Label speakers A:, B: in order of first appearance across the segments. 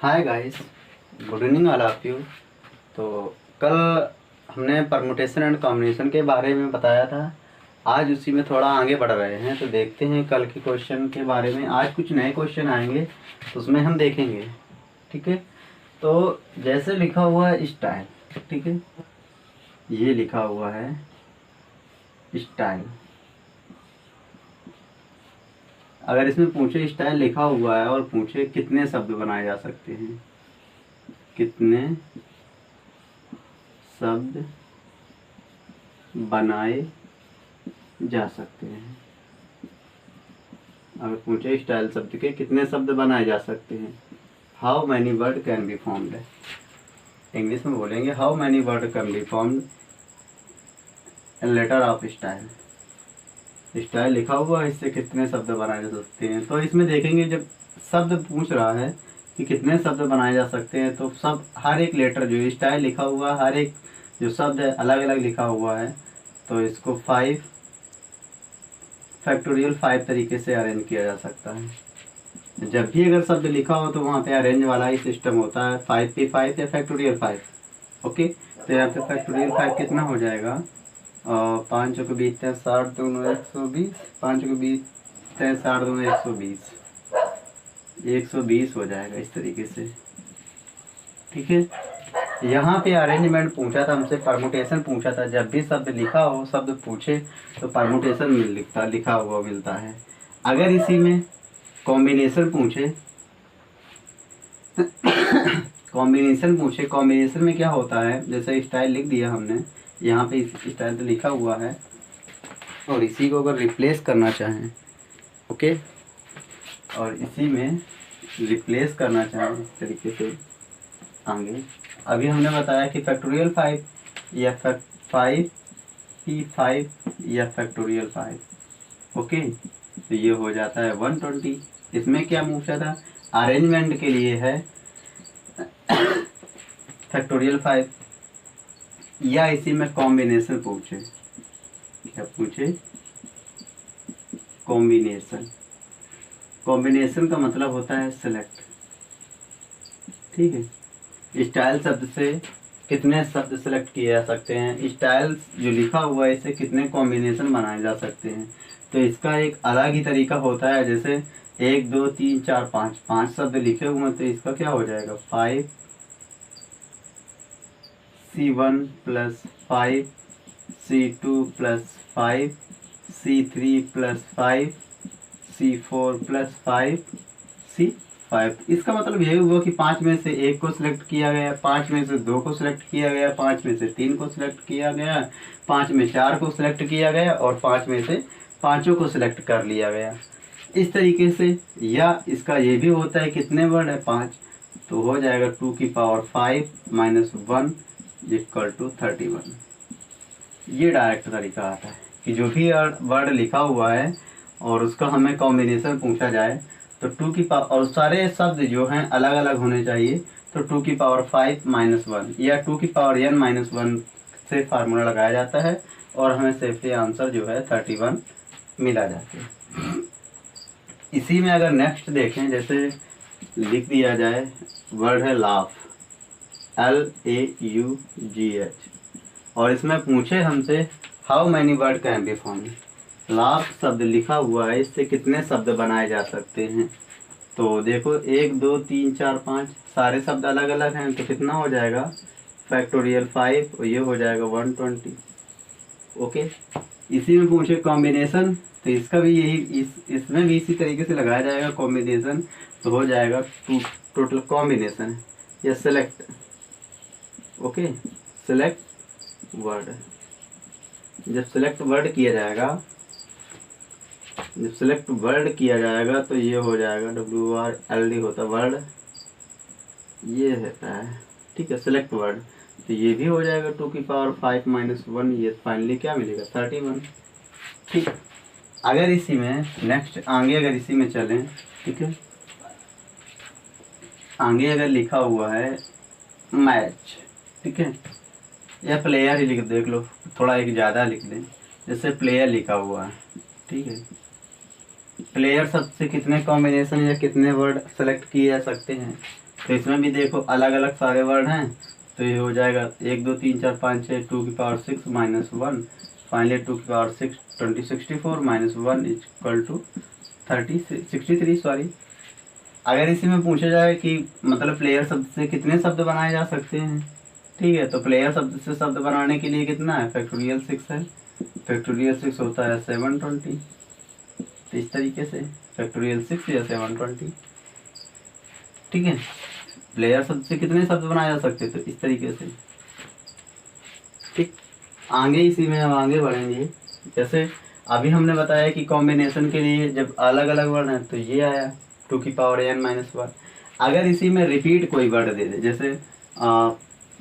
A: Hi guys, good evening all of you. तो कल हमने परमुटेशन एंड कॉम्बिनेशन के बारे में बताया था। आज उसी में थोड़ा आगे बढ़ रहे हैं, तो देखते हैं कल के क्वेश्चन के बारे में। आज कुछ नए क्वेश्चन आएंगे तो उसमें हम देखेंगे। ठीक है, तो जैसे लिखा हुआ है स्टाइल, ठीक है, ये लिखा हुआ है स्टाइल। अगर इसमें पूछे स्टाइल लिखा हुआ है और पूछे कितने शब्द बनाए जा सकते हैं, कितने शब्द बनाए जा सकते हैं। अगर पूछे स्टाइल शब्द के कितने शब्द बनाए जा सकते हैं, how many word can be formed. English में बोलेंगे how many word can be formed in letter of style. Style लिखा हुआ है, इससे कितने शब्द बनाए जा सकते हैं। तो इसमें देखेंगे जब शब्द पूछ रहा है कि कितने शब्द बनाए जा सकते हैं, तो सब हर एक लेटर जो स्टाइल लिखा हुआ है, हर एक जो शब्द है अलग अलग लिखा हुआ है। तो इसको 5 फैक्टोरियल 5 तरीके से अरेंज किया जा सकता है। जब भी अगर शब्द लिखा हो तो वहाँ पे अरेंज वाला ही सिस्टम होता है, 5 पे 5 या फैक्टोरियल 5। ओके, तो यहाँ पे फैक्टोरियल 5 कितना हो जाएगा, 5 को 20 60 दूनी 120, 5 को 20 60 दूनी 120, 120 हो जाएगा इस तरीके से। ठीक है, यहाँ पे अरेंजमेंट पूछा था हमसे, परमुटेशन पूछा था। जब भी शब्द लिखा हो, शब्द पूछे तो परमुटेशन लिखा हुआ मिलता है। अगर इसी में कॉम्बिनेशन पूछे कॉम्बिनेशन में क्या होता है, जैसे स्टाइल लिख दिया हमने, यहाँ पे स्टाइल तो लिखा हुआ है, और इसी को अगर रिप्लेस करना चाहें, ओके, और इसी में रिप्लेस करना चाहें इस तरीके से आगे। अभी हमने बताया कि फैक्टोरियल 5 या 5p5 या फैक्टोरियल 5। ओके, तो ये हो जाता है 120। इसमें क्या पूछा था, अरेंजमेंट के लिए है फैक्टोरियल 5, या इसी में कॉम्बिनेशन पूछे, क्या पूछे, कॉम्बिनेशन। कॉम्बिनेशन का मतलब होता है सेलेक्ट। ठीक है, स्टाइल शब्द से कितने शब्द सेलेक्ट किए जा सकते हैं, स्टाइल जो लिखा हुआ है इससे कितने कॉम्बिनेशन बनाए जा सकते हैं। तो इसका एक अलग ही तरीका होता है। जैसे 1 2 3 4 5 5 शब्द लिखे हुए हैं, तो इसका क्या हो जाएगा, 5c1 + 5c2 + 5c3 + 5c4 + 5c5। इसका मतलब यही हुआ कि 5 में से 1 को सिलेक्ट किया गया, 5 में से 2 को सिलेक्ट किया गया, 5 में से 3 को सिलेक्ट किया गया, 5 में 4 को सिलेक्ट किया गया, और 5 में से 5 को सिलेक्ट कर लिया गया, इस तरीके से। या इसका ये भी होता है, कितने वर्ड है, 5, तो हो जाएगा 2 की पावर 5 - 1 = 31। ये डायरेक्ट तरीका आता है कि जो भी वर्ड लिखा हुआ है और उसका हमें कॉम्बिनेशन पूछा जाए, तो 2 की पावर, और सारे शब्द जो हैं अलग अलग होने चाहिए, तो 2 की पावर 5 - 1 या 2 की पावर n - 1 से फार्मूला लगाया जाता है, और हमें सेफ्टी आंसर जो है 31 मिला जाता है। इसी में अगर नेक्स्ट देखें, जैसे लिख दिया जाए, वर्ड है लाफ, LAUGH, और इसमें पूछे हमसे how many word can be formed. Laugh शब्द लिखा हुआ है, इससे कितने शब्द बनाए जा सकते हैं। तो देखो 1 2 3 4 5 सारे शब्द अलग अलग हैं, तो कितना हो जाएगा, फैक्टोरियल 5, और ये हो जाएगा 120। ओके, इसी में पूछे कॉम्बिनेशन, तो इसका भी यही, इसमें भी इसी तरीके से लगाया जाएगा कॉम्बिनेशन, तो हो जाएगा टोटल कॉम्बिनेशन या सेलेक्ट। Okay, select word. जब सेलेक्ट वर्ड किया जाएगा, तो ये हो जाएगा WRLD होता वर्ड, ये रहता है। ठीक है, सेलेक्ट वर्ड, तो ये भी हो जाएगा 2 की पावर 5 - 1, ये फाइनली क्या मिलेगा, 31। ठीक, अगर इसी में नेक्स्ट आगे अगर इसी में चलें, ठीक है, आगे अगर लिखा हुआ है मैच, ठीक है, या प्लेयर ही देख लो, थोड़ा एक ज़्यादा लिख दें, जैसे प्लेयर लिखा हुआ है। ठीक है, प्लेयर शब्द से कितने कॉम्बिनेशन या कितने वर्ड सेलेक्ट किए जा सकते हैं, तो इसमें भी देखो अलग अलग सारे वर्ड हैं, तो ये हो जाएगा 1 2 3 4 5 6 2 की पावर 6 -1, फाइनली 2 की पावर 6 64 -1 इक्वल टू 63 सॉरी। अगर इसी में पूछा जाए कि मतलब प्लेयर शब्द से कितने शब्द बनाए जा सकते हैं, ठीक है, तो प्लेयर शब्द से शब्द बनाने के लिए कितना है, फैक्टोरियल 6 है, फैक्टोरियल 6 होता है 720, तो इस तरीके से फैक्टोरियल 6 या 720, ठीक है। प्लेयर शब्द से कितने शब्द बनाए जा सकते, तो इस तरीके से, ठीक। आगे इसी में हम आगे बढ़ेंगे। जैसे अभी हमने बताया कि कॉम्बिनेशन के लिए जब अलग अलग वर्ड हैं तो ये आया 2 की पावर n-1। अगर इसी में रिपीट कोई वर्ड दे दे, जैसे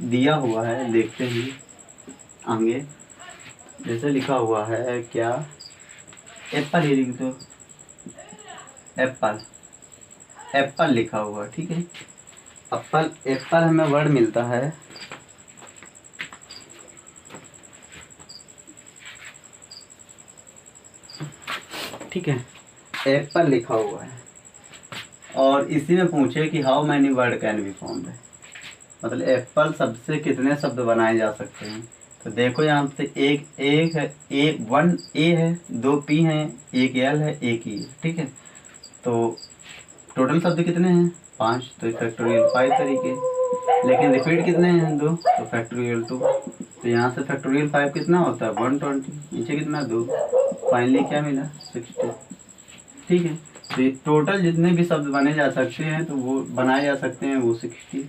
A: दिया हुआ है, देखते हैं आगे, जैसे लिखा हुआ है क्या, एप्पल ही लिख दो, एप्पल, एप्पल लिखा हुआ, ठीक है। एप्पल, एप्पल हमें वर्ड मिलता है ठीक है, एप्पल लिखा हुआ है, और इसी में पूछे कि how many word can be formed, मतलब एप्पल शब्द से कितने शब्द बनाए जा सकते हैं। तो देखो यहाँ से एक है, एक 1 ए है, 2 पी हैं, एक एल है, एक ई है, ठीक है। तो टोटल शब्द कितने हैं, 5, तो फैक्टोरियल 5 तरीके, लेकिन रिपीट कितने हैं, 2, तो फैक्टोरियल 2। तो यहाँ से फैक्टोरियल 5 कितना होता है, 120, नीचे कितना 2, फाइनली क्या मिला 60, ठीक है। तो ये टोटल जितने भी शब्द बने जा सकते हैं तो वो बनाए जा सकते हैं वो 60।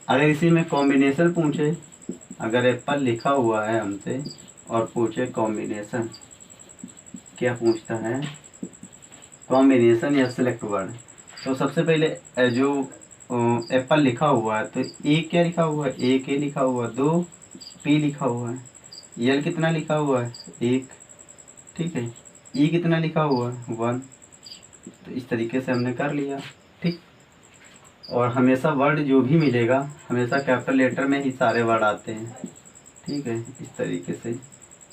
A: अगर इसी में कॉम्बिनेशन पूछे, अगर एप्पल लिखा हुआ है हमसे और पूछे कॉम्बिनेशन, क्या पूछता है, कॉम्बिनेशन या सिलेक्ट वर्ड, तो सबसे पहले जो एप्पल लिखा हुआ है तो एक क्या लिखा हुआ है, एक ए लिखा हुआ है, 2 पी लिखा हुआ है, यल कितना लिखा हुआ है, 1, ठीक है, ई कितना लिखा हुआ है, 1। तो इस तरीके से हमने कर लिया, ठीक। और हमेशा वर्ड जो भी मिलेगा हमेशा कैपिटल लेटर में ही सारे वर्ड आते हैं, ठीक है, इस तरीके से।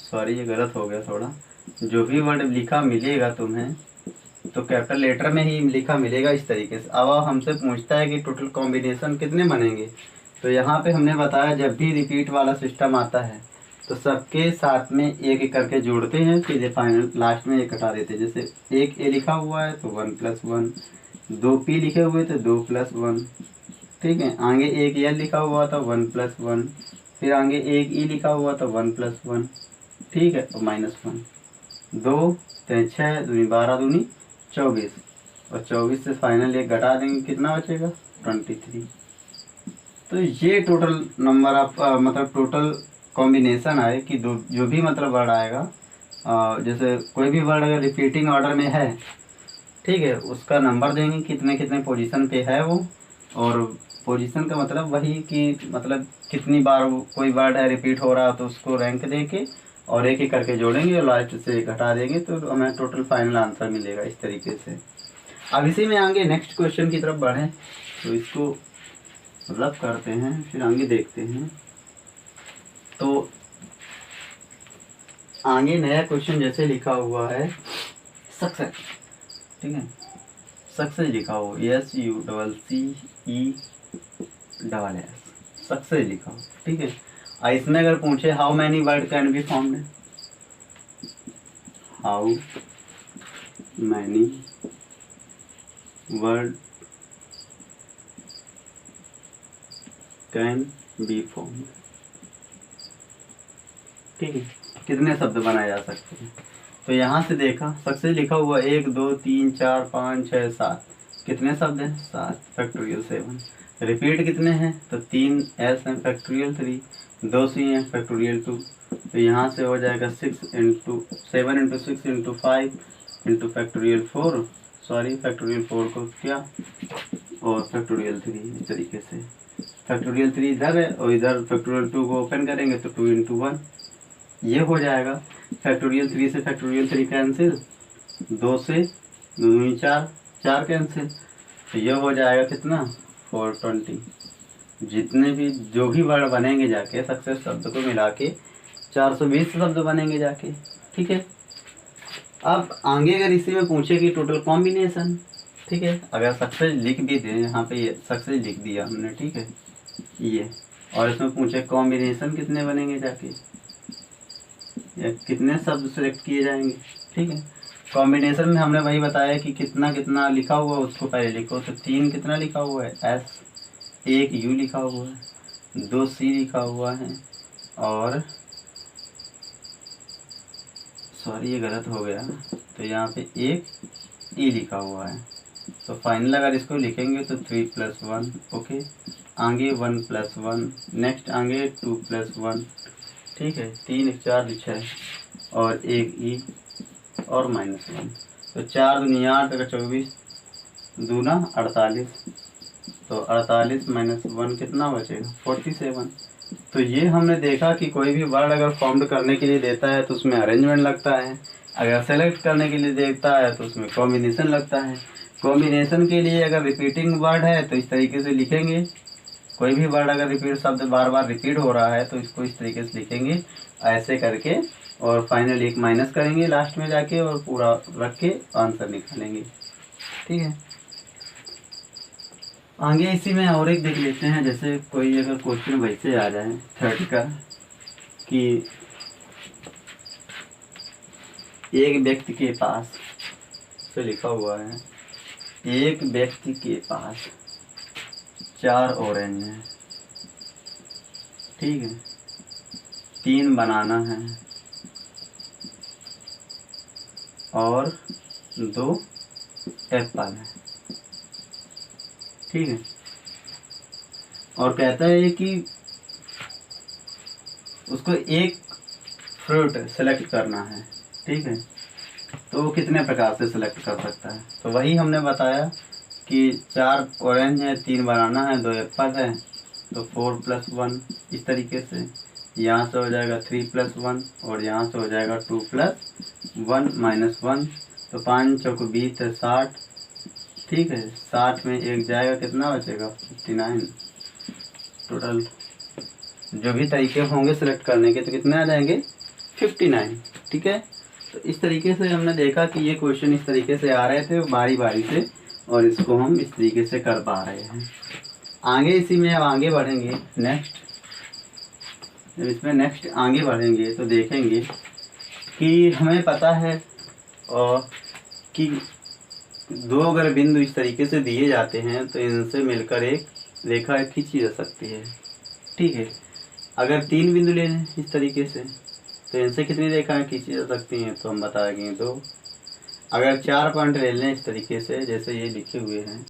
A: सॉरी ये गलत हो गया थोड़ा, जो भी वर्ड लिखा मिलेगा तुम्हें तो कैपिटल लेटर में ही लिखा मिलेगा, इस तरीके से। अब हमसे पूछता है कि टोटल कॉम्बिनेशन कितने बनेंगे, तो यहाँ पे हमने बताया जब भी रिपीट वाला सिस्टम आता है तो सबके साथ में एक एक करके जोड़ते हैं, फिर फाइनल लास्ट में एक हटा देते हैं। जैसे एक ए लिखा हुआ है तो 1 + 1, 2 पी लिखे हुए तो 2 + 1, ठीक है। आगे एक एल लिखा हुआ था 1 + 1, फिर आगे एक ई लिखा हुआ था 1 + 1, ठीक है, और -1, 2 3 6 दूनी 12 दूनी 24, और 24 से फाइनल एक घटा देंगे, कितना बचेगा 23। तो ये टोटल नंबर आप मतलब टोटल कॉम्बिनेशन आए कि दो जो भी मतलब वर्ड आएगा, जैसे कोई भी वर्ड अगर रिपीटिंग ऑर्डर में है, ठीक है, उसका नंबर देंगे कितने कितने पोजीशन पे है वो, और पोजीशन का मतलब वही कि मतलब कितनी बार कोई वर्ड है रिपीट हो रहा है तो उसको रैंक देके और एक एक करके जोड़ेंगे और लास्ट से घटा देंगे तो हमें टोटल फाइनल आंसर मिलेगा, इस तरीके से। अब इसी में आगे नेक्स्ट क्वेश्चन की तरफ बढ़ें, तो इसको रब करते हैं फिर आगे देखते हैं। तो आगे नया क्वेश्चन जैसे लिखा हुआ है सक्सेस, ठीक है, सक्सेस लिखा हो SUCCESS, सक्सेस लिखा हो, ठीक है। इसमें अगर पूछे how many word can be formed, how many word can be formed, ठीक है, कितने शब्द बनाए जा सकते हैं। तो यहाँ से देखा सक्सेस लिखा हुआ 1 2 3 4 5 6 7, कितने शब्द हैं 7, फैक्टोरियल 7। रिपीट कितने हैं तो 3 एस हैं, फैक्टोरियल 3, 2 सी हैं, फैक्टोरियल 2। तो यहाँ से हो जाएगा 7 × 6 × 5 × फैक्टोरियल 4, सॉरी फैक्टोरियल 4 को क्या और फैक्टोरियल 3, इस तरीके से। फैक्टोरियल 3 इधर है और इधर फैक्टोरियल 2 को ओपन करेंगे तो 2 × 1 ये हो जाएगा। फैक्टोरियल 3 से फैक्टोरियल 3 कैंसिल, 2 से 2 4 4 कैंसिल, तो ये हो जाएगा कितना 420। जितने भी जो भी वर्ड बनेंगे जाके सक्सेस शब्द को मिला के 420 शब्द बनेंगे जाके, ठीक है। अब आगे अगर इसी में पूछे कि टोटल कॉम्बिनेशन, ठीक है। अगर सक्सेस लिख भी दें, यहाँ पे ये सक्सेस लिख दिया हमने, ठीक है ये, और इसमें पूछे कॉम्बिनेशन कितने बनेंगे जाके, या कितने शब्द सेलेक्ट किए जाएंगे, ठीक है। कॉम्बिनेशन में हमने वही बताया कि कितना कितना लिखा हुआ है उसको पहले लिखो। तो 3 कितना लिखा हुआ है, एस, 1 यू लिखा हुआ है, 2 सी लिखा हुआ है, और सॉरी ये गलत हो गया, तो यहाँ पे 1 ई लिखा हुआ है। तो फाइनल अगर इसको लिखेंगे तो 3+1, ओके। आगे 1+1, नेक्स्ट आगे 2+1, ठीक है। 3 4 6 और 1 ई और -1। तो 4 दूनी 8, 24 दूना 48, तो 48 -1 कितना बचेगा, 47। तो ये हमने देखा कि कोई भी वर्ड अगर फॉर्म्ड करने के लिए देता है तो उसमें अरेंजमेंट लगता है, अगर सेलेक्ट करने के लिए देता है तो उसमें कॉम्बिनेशन लगता है। कॉम्बिनेशन के लिए अगर रिपीटिंग वर्ड है तो इस तरीके से लिखेंगे, कोई भी वर्ड अगर रिपीट शब्द बार बार रिपीट हो रहा है तो इसको इस तरीके से लिखेंगे ऐसे करके, और फाइनल एक माइनस करेंगे लास्ट में जाके और पूरा रख के आंसर निकालेंगे, ठीक है। आगे इसी में और एक देख लेते हैं, जैसे कोई अगर क्वेश्चन वैसे आ जाए 30 का कि एक व्यक्ति के पास से लिखा हुआ है, एक व्यक्ति के पास 4 ऑरेंज हैं, ठीक है, 3 बनाना है और 2 एप्पल है, ठीक है। और कहता है कि उसको एक फ्रूट सेलेक्ट करना है, ठीक है, तो वो कितने प्रकार से सेलेक्ट कर सकता है। तो वही हमने बताया कि 4 ऑरेंज है, 3 बनाना है, 2 एप्पल है, तो 4+1 इस तरीके से। यहाँ से हो जाएगा 3+1 और यहाँ से हो जाएगा 2+1 -1, तो 5 चौक 20 है 60, ठीक है। 60 में 1 जाएगा, कितना बचेगा 59। टोटल जो भी तरीके होंगे सिलेक्ट करने के तो कितने आ जाएंगे 59, ठीक है। तो इस तरीके से हमने देखा कि ये क्वेश्चन इस तरीके से आ रहे थे बारी बारी से, और इसको हम इस तरीके से कर पा रहे हैं। आगे इसी में अब आगे बढ़ेंगे, नेक्स्ट जब इसमें नेक्स्ट आगे बढ़ेंगे तो देखेंगे कि हमें पता है और कि 2 अगर बिंदु इस तरीके से दिए जाते हैं तो इनसे मिलकर एक रेखा खींची जा सकती है, ठीक है। अगर 3 बिंदु ले लें इस तरीके से तो इनसे कितनी रेखाएं खींची जा सकती हैं, तो हम बताएंगे 2। अगर 4 पॉइंट ले लें इस तरीके से जैसे ये लिखे हुए हैं